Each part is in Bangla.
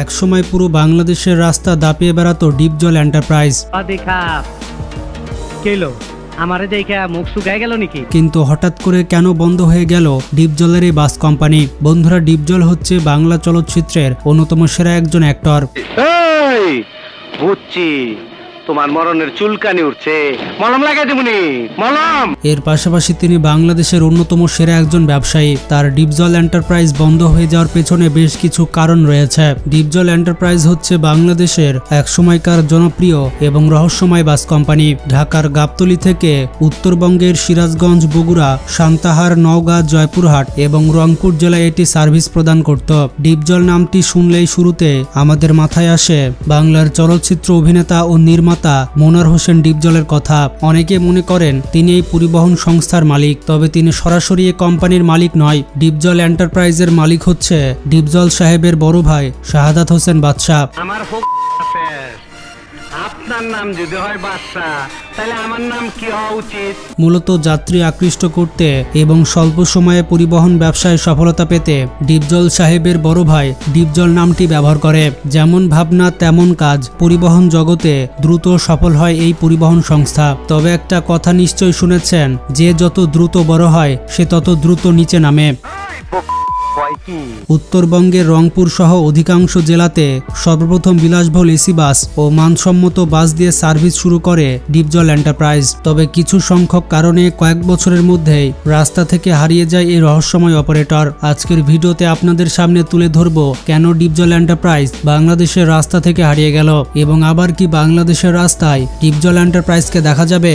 একসময় পুরো বাংলাদেশের রাস্তা দাপিয়ে বেড়াতো ডিপজল এন্টারপ্রাইজ। কিন্তু হঠাৎ করে কেন বন্ধ হয়ে গেল ডিপজলের এই বাস কোম্পানি? বন্ধুরা, ডিপজল হচ্ছে বাংলা চলচ্চিত্রের অন্যতম সেরা একজন অ্যাক্টর। তোমার মরণের চুলকানি উঠছে, মলম লাগাই দিবনি মলম। এর পাশাপাশি তিনি বাংলাদেশের অন্যতম সেরা একজন ব্যবসায়ী। তার ডিপজল এন্টারপ্রাইজ বন্ধ হয়ে যাওয়ার পেছনে বেশ কিছু কারণ রয়েছে। ডিপজল এন্টারপ্রাইজ হচ্ছে বাংলাদেশের এক সময়কার জনপ্রিয় এবং রহস্যময় বাস কোম্পানি। ঢাকার গাবতলী থেকে উত্তরবঙ্গের সিরাজগঞ্জ, বগুড়া, সান্তাহার, নওগাঁ, জয়পুরহাট এবং রংপুর জেলায় এটি সার্ভিস প্রদান করত। ডিপজল নামটি শুনলেই শুরুতে আমাদের মাথায় আসে বাংলার চলচ্চিত্র অভিনেতা ও নির্মাতা মনোয়ার হোসেন ডিপজলের কথা। অনেকে মনে করেন তিনি এই পরিবহন সংস্থার মালিক, তবে তিনি সরাসরি এই কোম্পানির মালিক নয়। ডিপজল এন্টারপ্রাইজের মালিক হচ্ছে ডিপজল সাহেবের বড় ভাই শাহাদাত হোসেন বাদশাহ। আপনার নাম যদি হয় বাদশাহ, তাহলে আমার নাম কি হওয়া উচিত? মূলত যাত্রী আকৃষ্ট করতে এবং স্বল্প সময়ে পরিবহন ব্যবসায় সফলতা পেতে ডিপজল সাহেবের বড় ভাই ডিপজল নামটি ব্যবহার করে। যেমন ভাবনা তেমন কাজ, পরিবহন জগতে দ্রুত সফল হয় এই পরিবহন সংস্থা। তবে একটা কথা নিশ্চয় শুনেছেন, যে যত দ্রুত বড় হয় সে তত দ্রুত নিচে নামে। উত্তরবঙ্গের রংপুর সহ অধিকাংশ জেলাতে সর্বপ্রথম বিলাসবহুল এসি বাস ও মানসম্মত বাস দিয়ে সার্ভিস শুরু করে ডিপজল এন্টারপ্রাইজ। তবে কিছু সংখ্যক কারণে কয়েক বছরের মধ্যেই রাস্তা থেকে হারিয়ে যায় এই রহস্যময় অপারেটর। আজকের ভিডিওতে আপনাদের সামনে তুলে ধরব কেন ডিপজল এন্টারপ্রাইজ বাংলাদেশের রাস্তা থেকে হারিয়ে গেল এবং আবার কি বাংলাদেশের রাস্তায় ডিপজল এন্টারপ্রাইজকে দেখা যাবে।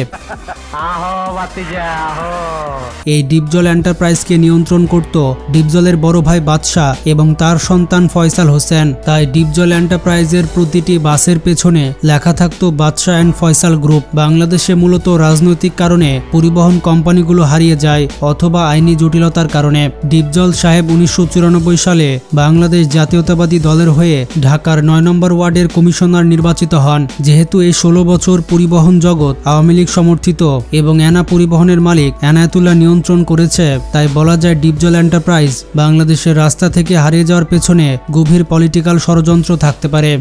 এই ডিপজল এন্টারপ্রাইজকে নিয়ন্ত্রণ করত ডিপজলের বড় ভাই বাদশাহ এবং তার সন্তান ফয়সাল হোসেন। তাই ডিপজল এন্টারপ্রাইজের প্রতিটি বাসের পেছনে লেখা থাকতো বাদশাহ অ্যান্ড ফয়সাল গ্রুপ। বাংলাদেশে মূলত রাজনৈতিক কারণে পরিবহন কোম্পানিগুলো হারিয়ে যায় অথবা আইনি জটিলতার কারণে। ডিপজল সাহেব 1994 সালে বাংলাদেশ জাতীয়তাবাদী দলের হয়ে ঢাকার 9 নম্বর ওয়ার্ডের কমিশনার নির্বাচিত হন। যেহেতু এই 16 বছর পরিবহন জগৎ আওয়ামী লীগ সমর্থিত এবং এনা পরিবহনের মালিক এনায়েতুল্লাহ নিয়ন্ত্রণ করেছে, তাই বলা যায় ডিপজল এন্টারপ্রাইজ বাংলাদেশের রাস্তা থেকে হারিয়ে যাওয়ার পেছনে গভীর পলিটিক্যাল ষড়যন্ত্র থাকতে পারে।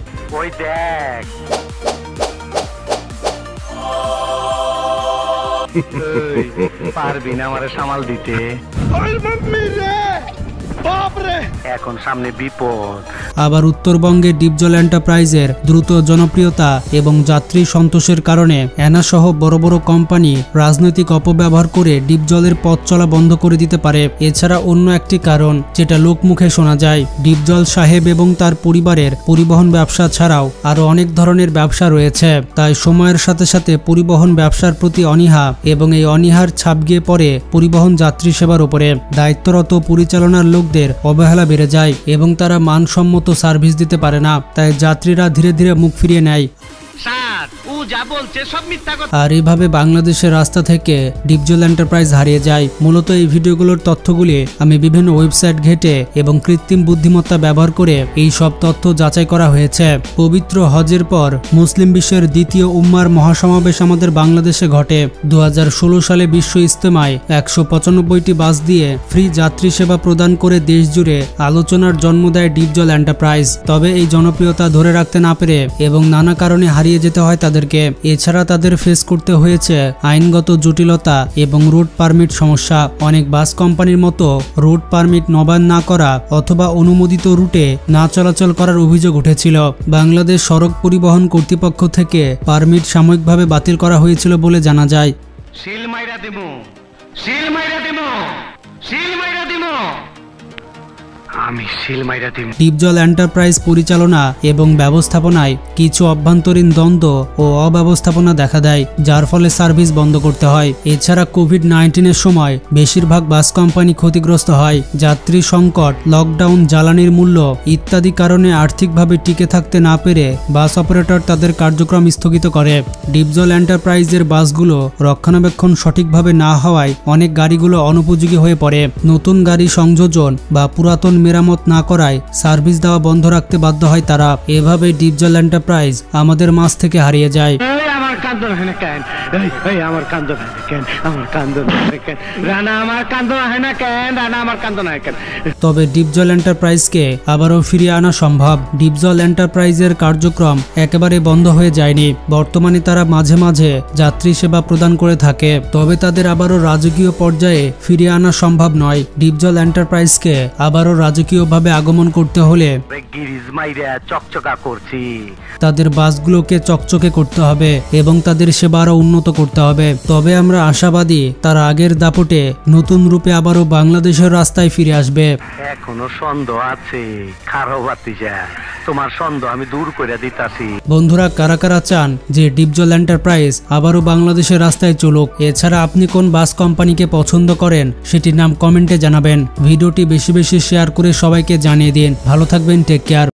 পারবি না আমারে সামাল দিতে? এখন সামনে বিপদ। আবার উত্তরবঙ্গের ডিপজল এন্টারপ্রাইজের দ্রুত জনপ্রিয়তা এবং যাত্রী সন্তোষের কারণে এনা সহ বড় বড় কোম্পানি রাজনৈতিক অপব্যবহার করে ডিপজলের পথ চলা বন্ধ করে দিতে পারে। এছাড়া অন্য একটি কারণ যেটা লোকমুখে শোনা যায়, ডিপজল সাহেব এবং তার পরিবারের পরিবহন ব্যবসা ছাড়াও আরো অনেক ধরনের ব্যবসা রয়েছে। তাই সময়ের সাথে সাথে পরিবহন ব্যবসার প্রতি অনীহা এবং এই অনীহার ছাপ গিয়ে পড়ে পরিবহন যাত্রী সেবার উপরে। দায়িত্বরত পরিচালনার লোকদের অবহেলা বেড়ে যায় এবং তারা মানসম্মত সার্ভিস দিতে পারে না। তাই যাত্রীরা ধীরে ধীরে মুখ ফিরিয়ে নেয়। আর এইভাবে বাংলাদেশের রাস্তা থেকে ডিপজল এন্টারপ্রাইজ হারিয়ে যায়। মূলত এই ভিডিওগুলোর তথ্যগুলি আমি বিভিন্ন ওয়েবসাইট ঘেটে এবং কৃত্রিম বুদ্ধিমত্তা ব্যবহার করে এই সব তথ্য যাচাই করা হয়েছে। পবিত্র হজের পর মুসলিম বিশ্বের দ্বিতীয় উম্মার মহাসমাবেশ আমাদের বাংলাদেশে ঘটে। 2016 সালে বিশ্ব ইজতেমায় 195টি বাস দিয়ে ফ্রি যাত্রী সেবা প্রদান করে দেশ জুড়ে আলোচনার জন্ম দেয় ডিপজল এন্টারপ্রাইজ। তবে এই জনপ্রিয়তা ধরে রাখতে না পেরে এবং নানা কারণে হারিয়ে যেতে হয় তাদেরকে। এছাড়া তাদের ফেস করতে হয়েছে আইনগত জটিলতা এবং রুট পারমিট সমস্যা। অনেক বাস কোম্পানির মতো রুট পারমিট নবায়ন না করা অথবা অনুমোদিত রুটে না চলাচল করার অভিযোগ উঠেছিল। বাংলাদেশ সড়ক পরিবহন কর্তৃপক্ষ থেকে পারমিট সাময়িকভাবে বাতিল করা হয়েছিল বলে জানা যায়। ডিপজল এন্টারপ্রাইজ পরিচালনা এবং ব্যবস্থাপনায় কিছু অভ্যন্তরীণ দ্বন্দ্ব ও অব্যবস্থাপনা দেখা দেয়, যার ফলে সার্ভিস বন্ধ করতে হয়। এছাড়া কোভিড-19 সময় বেশিরভাগ বাস কোম্পানি ক্ষতিগ্রস্ত হয়। যাত্রী সংকট, লকডাউন, জ্বালানির মূল্য ইত্যাদি কারণে আর্থিকভাবে টিকে থাকতে না পেরে বাস অপারেটর তাদের কার্যক্রম স্থগিত করে। ডিপজল এন্টারপ্রাইজের বাসগুলো রক্ষণাবেক্ষণ সঠিকভাবে না হওয়ায় অনেক গাড়িগুলো অনুপযোগী হয়ে পড়ে। নতুন গাড়ি সংযোজন বা পুরাতন মেরামত না করায় সার্ভিস দেওয়া বন্ধ রাখতে বাধ্য হয় তারা। এভাবে ডিপজল এন্টারপ্রাইজ আমাদের মাঝ থেকে হারিয়ে যায়। কেন, আমার কান্দন হয় কেন, রানা আমার কান্দন হয় না কেন, রানা আমার কান্দন হয় কেন। তবে ডিপজল এন্টারপ্রাইজকে আবারও ফিরিয়ে আনা সম্ভব। ডিপজল এন্টারপ্রাইজের কার্যক্রম একেবারে বন্ধ হয়ে যায়নি। বর্তমানে তারা মাঝে মাঝে যাত্রী সেবা প্রদান করে থাকে, তবে তাদের আবারও রাজকীয় পর্যায়ে ফিরিয়ে আনা সম্ভব নয়। ডিপজল এন্টারপ্রাইজকে আবারও রাজকীয়ভাবে আগমন করতে হলে গিরিজ মাইরা চকচকা করছি। তাদের বাসগুলোকে চকচকে করতে হবে এবং তাদের সেবা আরও উন্নত করতে হবে। তবে আমরা আশাবাদী তারা আগের দাপটে নতুন রূপে আবারও বাংলাদেশের রাস্তায় ফিরে আসবে। এখনো সন্দেহ আছে, খারাপ বাতিজা, তোমার সন্দেহ আমি দূর করে দিতাছি। বন্ধুরা, কারা কারা চান যে ডিপজল এন্টারপ্রাইজ আবারও বাংলাদেশের রাস্তায় চলুক? এছাড়া আপনি কোন বাস কোম্পানিকে পছন্দ করেন সেটির নাম কমেন্টে জানাবেন। ভিডিওটি বেশি বেশি শেয়ার করে সবাইকে জানিয়ে দিন। ভালো থাকবেন, টেক কেয়ার।